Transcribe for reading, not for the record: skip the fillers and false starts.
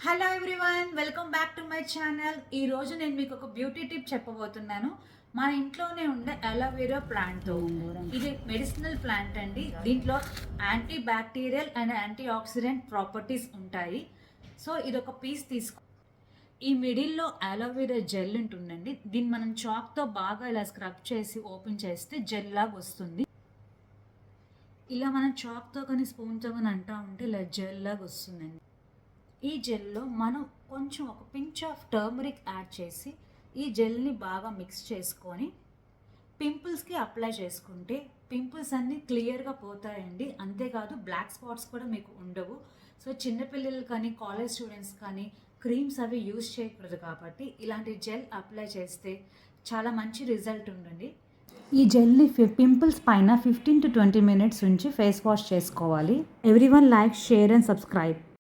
Hello everyone, welcome back to my channel. ఈరోజు నేను మీకు ఒక బ్యూటీ టిప్ చెప్పబోతున్నాను. మన ఇంట్లోనే ఉండే అలోవెరా ప్లాంట్తో. ఇది మెడిసినల్ ప్లాంట్ అండి. దీంట్లో anti bacterial and anti oxidant properties ఉంటాయి. సో ఇది ఒక పీస్ తీసుకో. ఈ మిడిల్లో అలోవెరా జెల్ ఉంటుందండి. దీన్ని మనం చాక్తో బాగా ఇలా స్క్రబ్ చేసి ఓపెన్ చేస్తే జెల్ లాగా వస్తుంది. ఇలా మనం చాక్తో కానీ స్పూన్తో కానీ అంటా ఉంటే ఇలా జెల్ లాగా వస్తుందండి. ఈ జెల్లో మనం కొంచెం ఒక పించ్ ఆఫ్ టర్మరిక్ యాడ్ చేసి ఈ జెల్ని బాగా మిక్స్ చేసుకొని పింపుల్స్కి అప్లై చేసుకుంటే పింపుల్స్ అన్నీ క్లియర్గా పోతాయండి. అంతేకాదు బ్లాక్ స్పాట్స్ కూడా మీకు ఉండవు. సో చిన్నపిల్లలు కానీ కాలేజ్ స్టూడెంట్స్ కానీ క్రీమ్స్ అవి యూజ్ చేయకూడదు కాబట్టి ఇలాంటి జెల్ అప్లై చేస్తే చాలా మంచి రిజల్ట్ ఉంటుంది. ఈ జెల్ని పింపుల్స్ పైన 15 to 20 minutes ఉంచి ఫేస్ వాష్ చేసుకోవాలి. Everyone like, share and subscribe.